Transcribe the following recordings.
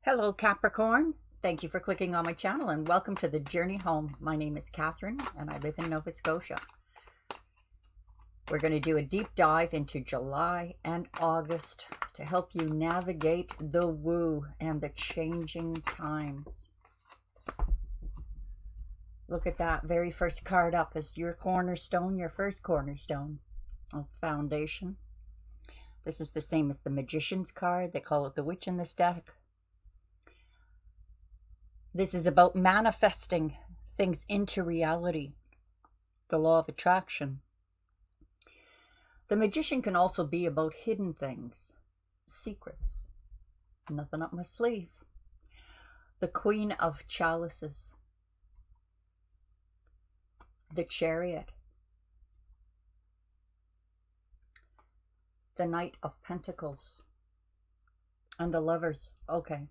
Hello, Capricorn. Thank you for clicking on my channel and welcome to the journey home. My name is Catherine and I live in Nova Scotia. We're going to do a deep dive into July and August to help you navigate the woo and the changing times. Look at that very first card up as your cornerstone, your first cornerstone of foundation. This is the same as the Magician's card. They call it the Witch in this deck. This is about manifesting things into reality, the law of attraction. The Magician can also be about hidden things, secrets, nothing up my sleeve. The Queen of Chalices, the Chariot, the Knight of Pentacles, and the Lovers. Okay.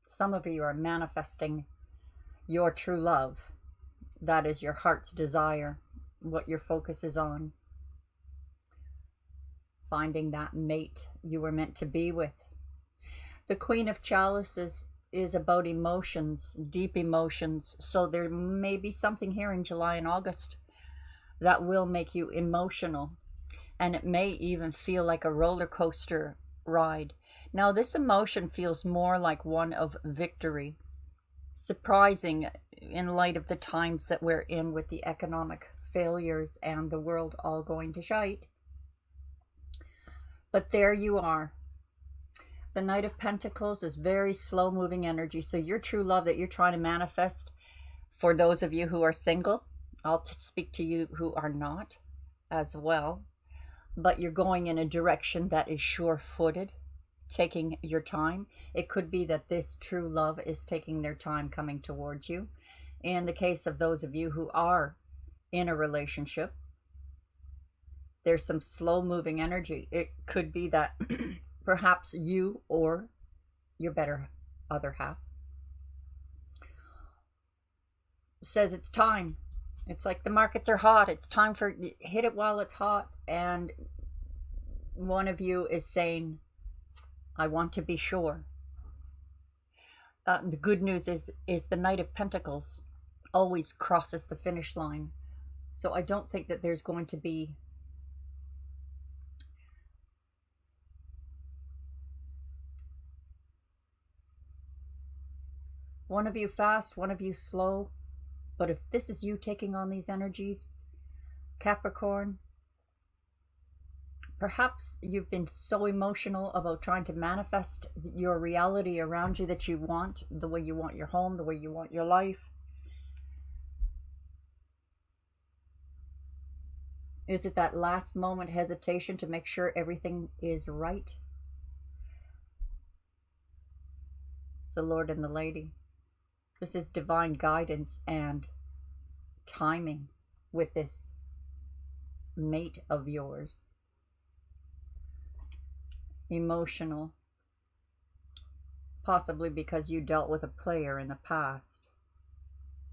Some of you are manifesting your true love. That is your heart's desire, what your focus is on. Finding that mate you were meant to be with. The Queen of Chalices is about emotions, deep emotions. So there may be something here in July and August that will make you emotional. And it may even feel like a roller coaster ride. Now, this emotion feels more like one of victory. Surprising in light of the times that we're in with the economic failures and the world all going to shite. But there you are. The Knight of Pentacles is very slow moving energy. So your true love that you're trying to manifest, for those of you who are single, I'll speak to you who are not as well. But you're going in a direction that is sure-footed. Taking your time. It could be that this true love is taking their time coming towards you. In the case of those of you who are in a relationship, there's some slow moving energy. It could be that perhaps you or your better other half says it's time. It's like the markets are hot. It's time for hit it while it's hot. And one of you is saying, I want to be sure. The good news is the Knight of Pentacles always crosses the finish line. So I don't think that there's going to be one of you fast, one of you slow. But if this is you taking on these energies, Capricorn, perhaps you've been so emotional about trying to manifest your reality around you that you want, the way you want your home, the way you want your life. Is it that last moment hesitation to make sure everything is right? The Lord and the Lady. This is divine guidance and timing with this mate of yours. Emotional, possibly because you dealt with a player in the past.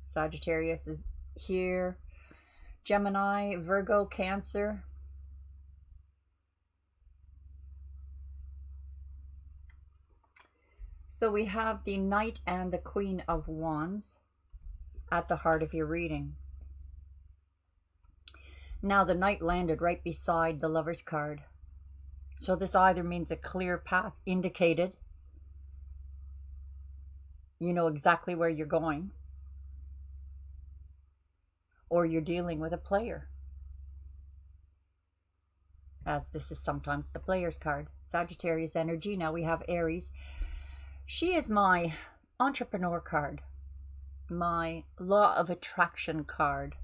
Sagittarius is here. Gemini, Virgo, Cancer. So we have the Knight and the Queen of Wands at the heart of your reading. Now the Knight landed right beside the Lover's card. So this either means a clear path indicated. You know exactly where you're going. Or you're dealing with a player. As this is sometimes the player's card. Sagittarius energy. Now we have Aries. She is my entrepreneur card. My law of attraction card.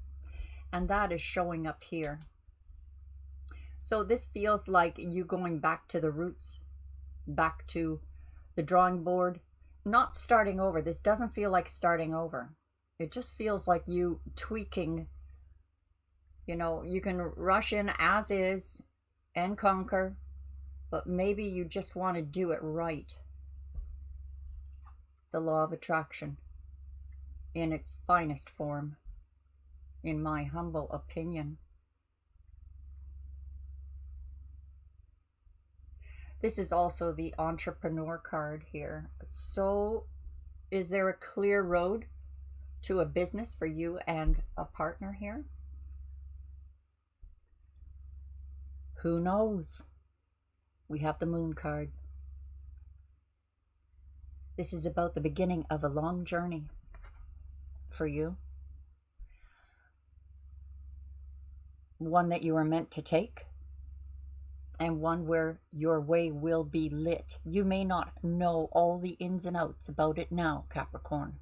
And that is showing up here. So this feels like you going back to the roots, back to the drawing board, not starting over. This doesn't feel like starting over. It just feels like you tweaking. You know, you can rush in as is and conquer, but maybe you just want to do it right. The law of attraction in its finest form, in my humble opinion. This is also the entrepreneur card here. So is there a clear road to a business for you and a partner here? Who knows? We have the Moon card. This is about the beginning of a long journey for you. One that you are meant to take, and one where your way will be lit. You may not know all the ins and outs about it now, Capricorn,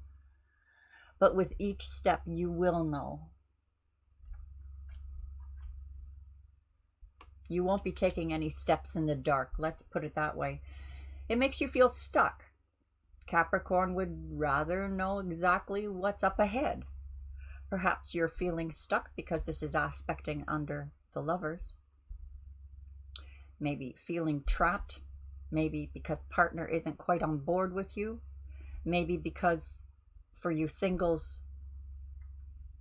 but with each step you will know. You won't be taking any steps in the dark, let's put it that way. It makes you feel stuck. Capricorn would rather know exactly what's up ahead. Perhaps you're feeling stuck because this is aspecting under the Lovers. Maybe feeling trapped. Maybe because partner isn't quite on board with you. Maybe because for you singles,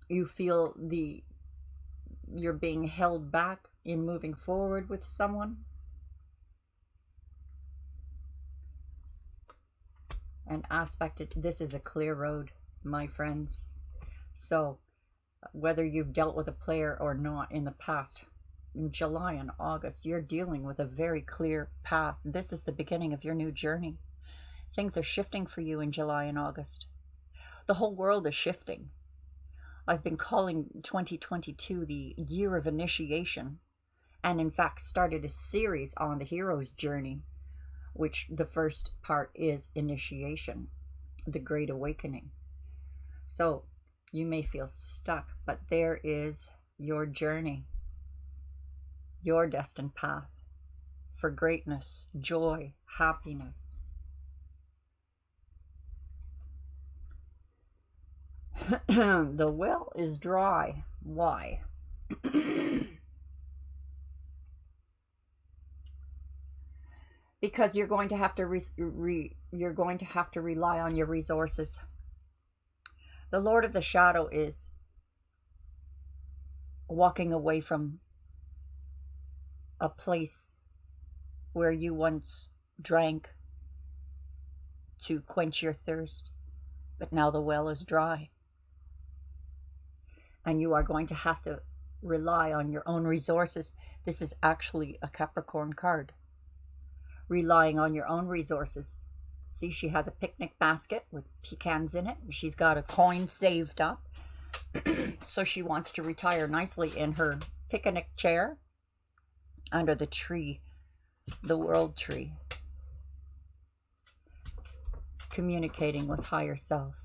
you feel you're being held back in moving forward with someone. And aspected, this is a clear road, my friends. So whether you've dealt with a player or not in the past, in July and August, you're dealing with a very clear path. This is the beginning of your new journey. Things are shifting for you in July and August. The whole world is shifting. I've been calling 2022 the year of initiation, and in fact started a series on the hero's journey, which the first part is initiation, the Great Awakening. So you may feel stuck, but there is your journey, your destined path for greatness, joy, happiness. The well is dry. Why? Because you're going to have to rely on your resources. The Lord of the Shadow is walking away from a place where you once drank to quench your thirst, but now the well is dry. And you are going to have to rely on your own resources. This is actually a Capricorn card. Relying on your own resources. See, she has a picnic basket with pecans in it. She's got a coin saved up. So she wants to retire nicely in her picnic chair under the tree, the world tree. Communicating with higher self.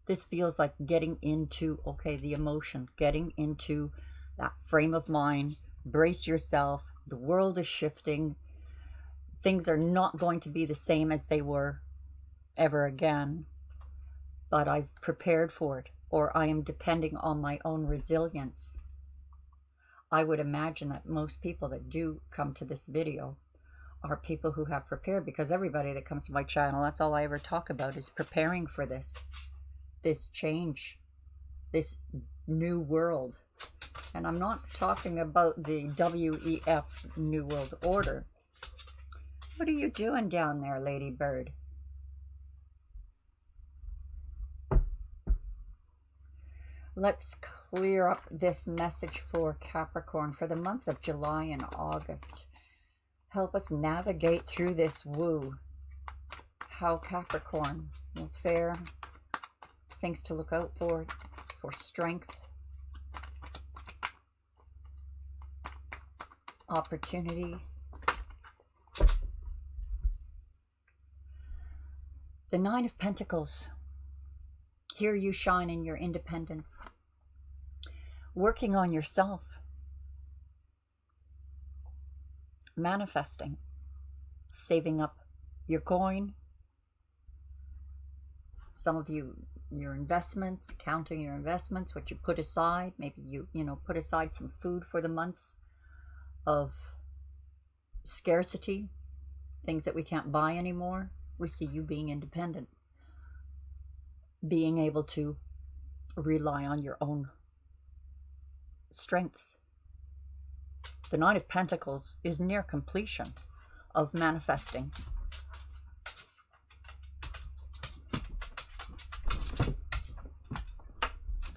This feels like getting into, the emotion, getting into that frame of mind. Brace yourself. The world is shifting. Things are not going to be the same as they were ever again. But I've prepared for it, or I am depending on my own resilience. I would imagine that most people that do come to this video are people who have prepared, because everybody that comes to my channel, that's all I ever talk about, is preparing for this change, this new world. And I'm not talking about the WEF's New World Order. What are you doing down there, Lady Bird? Let's clear up this message for Capricorn for the months of July and August. Help us navigate through this woo. How Capricorn will fare. Things to look out for strength, opportunities. The Nine of Pentacles. Here you shine in your independence. Working on yourself. Manifesting. Saving up your coin. Some of you, your investments, counting your investments, what you put aside. Maybe you put aside some food for the months of scarcity, things that we can't buy anymore. We see you being independent, being able to rely on your own strengths. The Nine of Pentacles is near completion. of manifesting.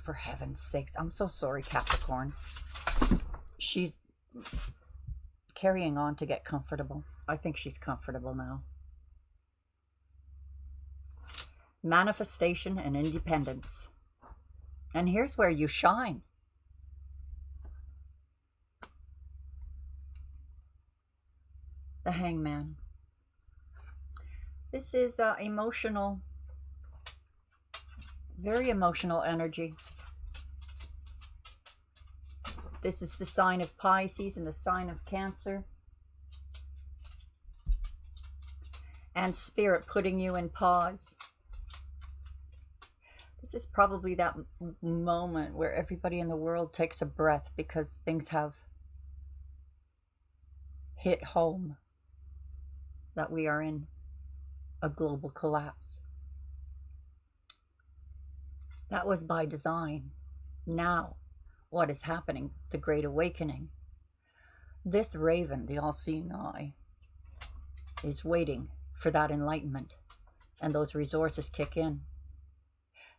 For heaven's sakes, I'm so sorry, Capricorn. She's carrying on to get comfortable. I think she's comfortable now. Manifestation and independence. And here's where you shine. The Hangman. This is emotional, very emotional energy. This is the sign of Pisces and the sign of Cancer. And Spirit putting you in pause. This is probably that moment where everybody in the world takes a breath because things have hit home that we are in a global collapse. That was by design. Now, what is happening? The Great Awakening. This raven, the all-seeing eye, is waiting for that enlightenment, and those resources kick in.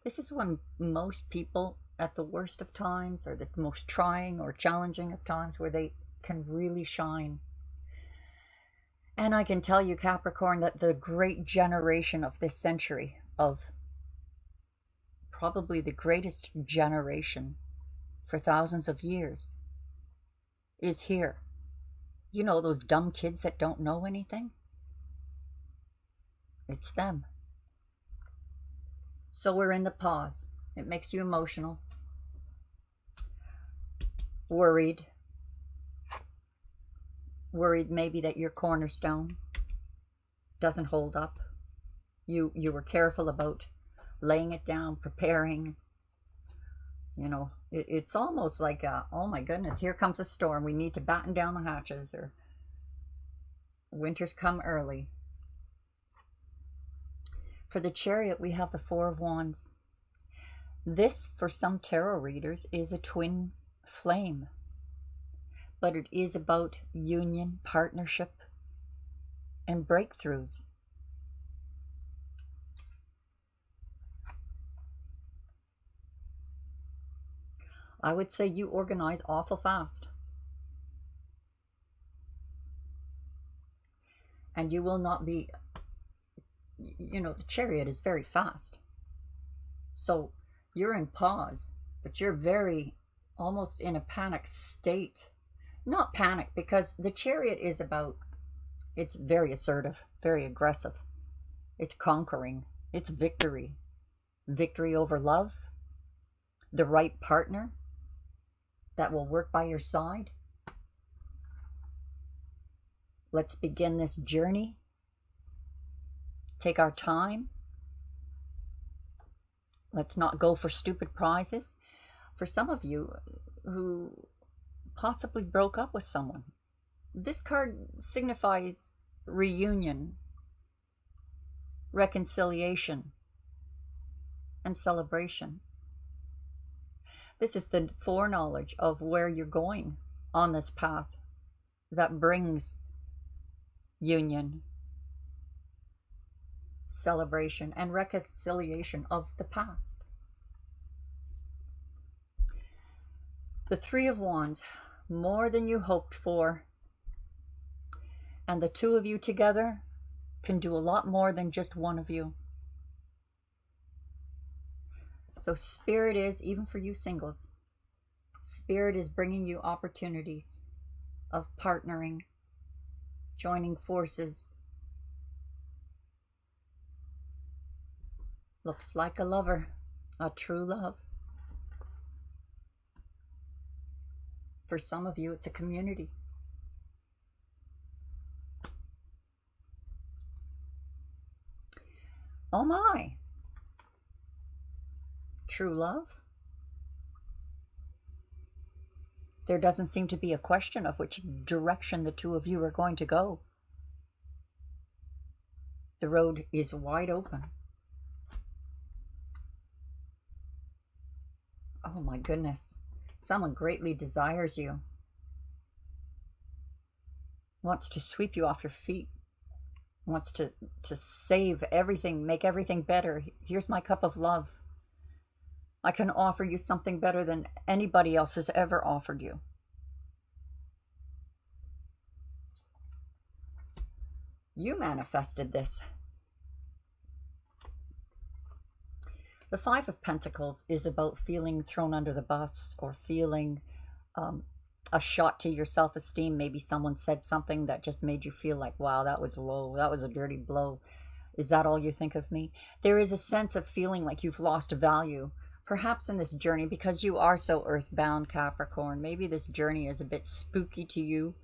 This is when most people at the worst of times, or the most trying or challenging of times, where they can really shine. And I can tell you, Capricorn, that the great generation of this century, of probably the greatest generation for thousands of years, is here. You know, those dumb kids that don't know anything? It's them. So we're in the pause. It makes you emotional, worried maybe that your cornerstone doesn't hold up. You were careful about laying it down, preparing. You know, it's almost like, oh my goodness, here comes a storm. We need to batten down the hatches, or winter's come early. For the Chariot, we have the Four of Wands. This, for some tarot readers, is a twin flame. But it is about union, partnership, and breakthroughs. I would say you organize awful fast. And you will not be, you know, the Chariot is very fast. So you're in pause, but you're very, almost in a panic state. Not panic, because the Chariot is about, it's very assertive, very aggressive. It's conquering. It's victory. Victory over love. The right partner that will work by your side. Let's begin this journey. Take our time. Let's not go for stupid prizes. For some of you who possibly broke up with someone, this card signifies reunion, reconciliation, and celebration. This is the foreknowledge of where you're going on this path that brings union, celebration, and reconciliation of the past. The Three of Wands, more than you hoped for. And the two of you together can do a lot more than just one of you. So Spirit is, even for you singles, Spirit is bringing you opportunities of partnering, joining forces. Looks like a lover, a true love. For some of you, it's a community. Oh my. True love. There doesn't seem to be a question of which direction the two of you are going to go. The road is wide open. Oh my goodness. Someone greatly desires you. wants to sweep you off your feet, wants to save everything, make everything better. Here's my cup of love. I can offer you something better than anybody else has ever offered you. You manifested this. The Five of Pentacles is about feeling thrown under the bus, or feeling a shot to your self-esteem. Maybe someone said something that just made you feel like, wow, that was low. That was a dirty blow. Is that all you think of me? There is a sense of feeling like you've lost value, perhaps in this journey, because you are so earthbound, Capricorn. Maybe this journey is a bit spooky to you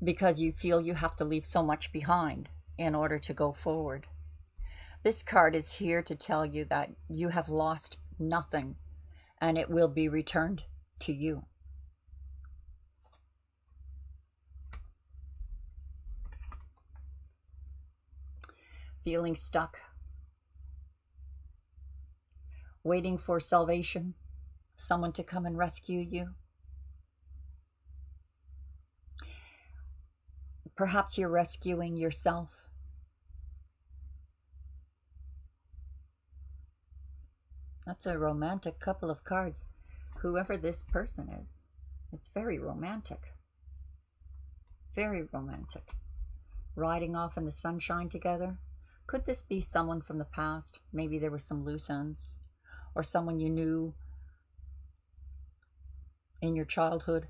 because you feel you have to leave so much behind in order to go forward. This card is here to tell you that you have lost nothing, and it will be returned to you. Feeling stuck, waiting for salvation, someone to come and rescue you. Perhaps you're rescuing yourself. That's a romantic couple of cards. Whoever this person is, it's very romantic. Very romantic. Riding off in the sunshine together. Could this be someone from the past? Maybe there were some loose ends. Or someone you knew in your childhood.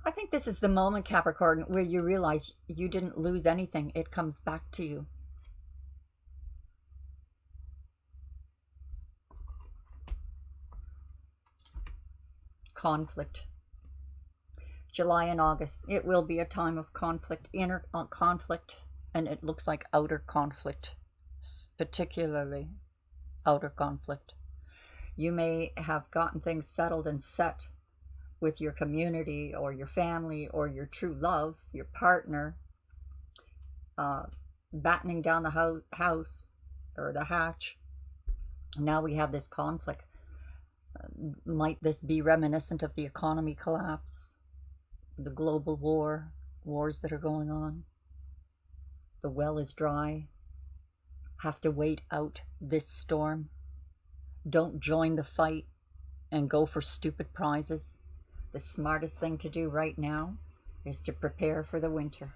I think this is the moment, Capricorn, where you realize you didn't lose anything. It comes back to you. Conflict. July and August. It will be a time of conflict, inner conflict, and it looks like outer conflict, particularly outer conflict. You may have gotten things settled and set with your community or your family or your true love, your partner, battening down the house or the hatch. Now we have this conflict. Might this be reminiscent of the economy collapse, the global wars that are going on? The well is dry. Have to wait out this storm. Don't join the fight and go for stupid prizes. The smartest thing to do right now is to prepare for the winter.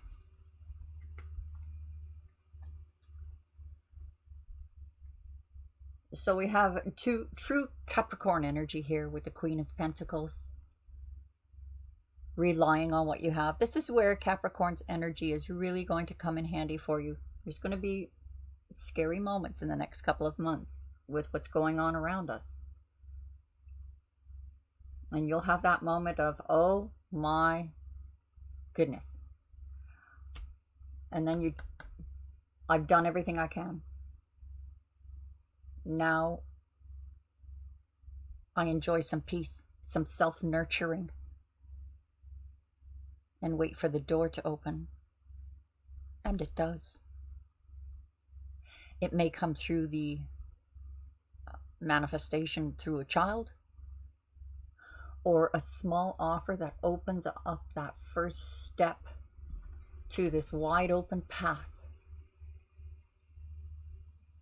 So we have true Capricorn energy here with the Queen of Pentacles. Relying on what you have. This is where Capricorn's energy is really going to come in handy for you. There's going to be scary moments in the next couple of months with what's going on around us. And you'll have that moment of, oh my goodness. And then I've done everything I can. Now I enjoy some peace, some self-nurturing, and wait for the door to open. And it does. It may come through the manifestation through a child, or a small offer that opens up that first step to this wide open path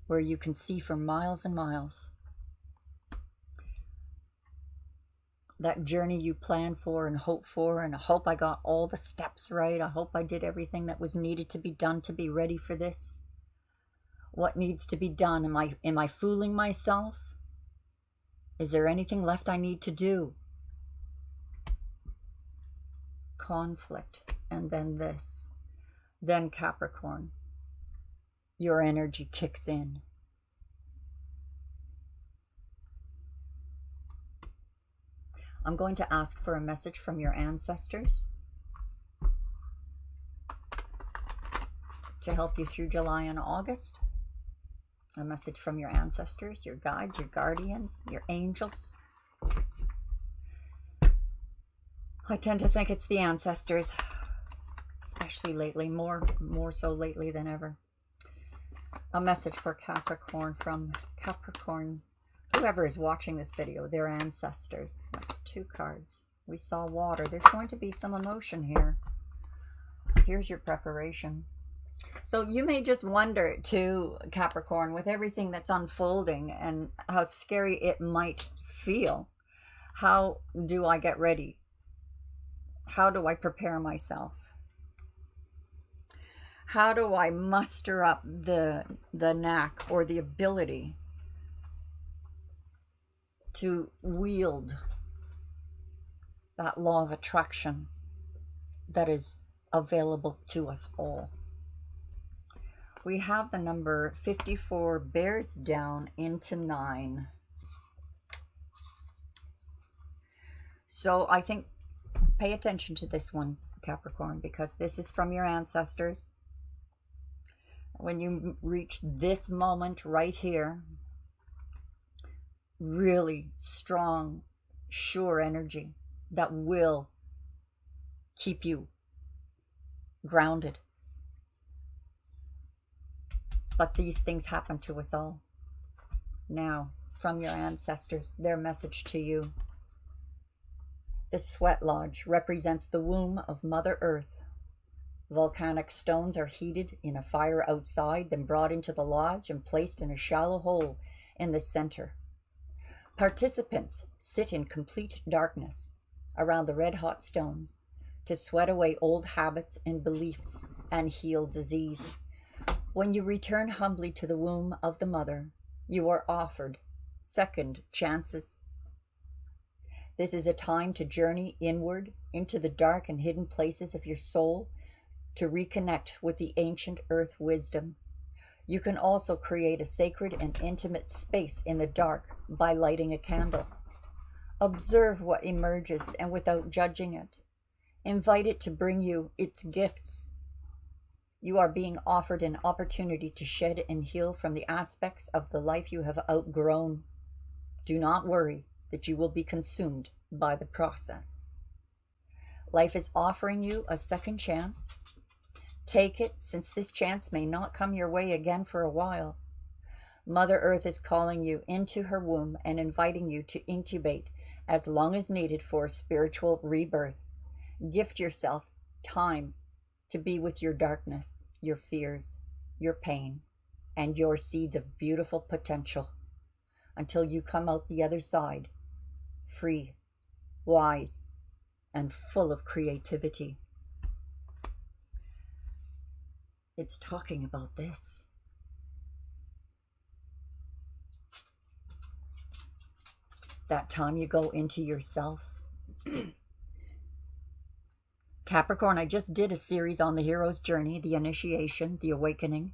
where you can see for miles and miles. That journey you plan for and hope for, and I hope I got all the steps right. I hope I did everything that was needed to be done to be ready for this. What needs to be done? Am I fooling myself? Is there anything left I need to do? Conflict, and then this. Then Capricorn, your energy kicks in. I'm going to ask for a message from your ancestors to help you through July and August. A message from your ancestors, your guides, your guardians, your angels. I tend to think it's the ancestors, especially lately, more so lately than ever. A message for Capricorn from Capricorn. Whoever is watching this video, their ancestors. That's 2 cards. We saw water. There's going to be some emotion here. Here's your preparation. So you may just wonder too, Capricorn, with everything that's unfolding and how scary it might feel. How do I get ready? How do I prepare myself? How do I muster up the knack or the ability to wield that law of attraction that is available to us all? We have the number 54 bears down into 9. So I think pay attention to this one, Capricorn, because this is from your ancestors. When you reach this moment right here, really strong, sure energy that will keep you grounded. But these things happen to us all. Now, from your ancestors, their message to you. The sweat lodge represents the womb of Mother Earth. Volcanic stones are heated in a fire outside, then brought into the lodge and placed in a shallow hole in the center. Participants sit in complete darkness around the red-hot stones to sweat away old habits and beliefs and heal disease. When you return humbly to the womb of the mother, you are offered second chances. This is a time to journey inward into the dark and hidden places of your soul to reconnect with the ancient earth wisdom. You can also create a sacred and intimate space in the dark by lighting a candle. Observe what emerges and without judging it, invite it to bring you its gifts. You are being offered an opportunity to shed and heal from the aspects of the life you have outgrown. Do not worry that you will be consumed by the process. Life is offering you a second chance. Take it, since this chance may not come your way again for a while. Mother Earth is calling you into her womb and inviting you to incubate as long as needed for a spiritual rebirth. Gift yourself time to be with your darkness, your fears, your pain, and your seeds of beautiful potential until you come out the other side, free, wise, and full of creativity. It's talking about this. That time you go into yourself. Capricorn, I just did a series on the hero's journey, the initiation, the awakening.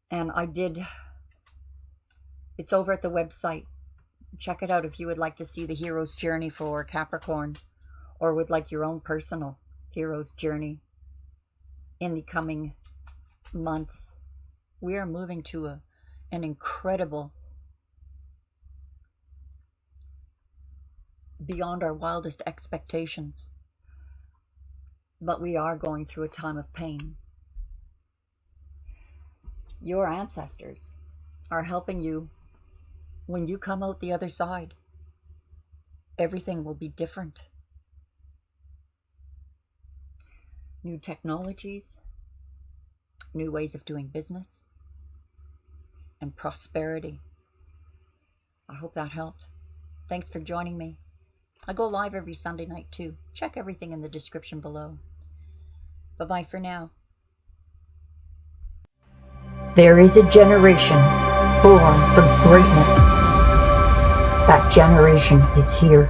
And it's over at the website. Check it out if you would like to see the hero's journey for Capricorn, or would like your own personal hero's journey in the coming months. We are moving to an incredible, beyond our wildest expectations. But we are going through a time of pain. Your ancestors are helping you. When you come out the other side, everything will be different. New technologies, new ways of doing business, and prosperity. I hope that helped. Thanks for joining me. I go live every Sunday night too. Check everything in the description below. Bye-bye for now. There is a generation born for greatness. That generation is here.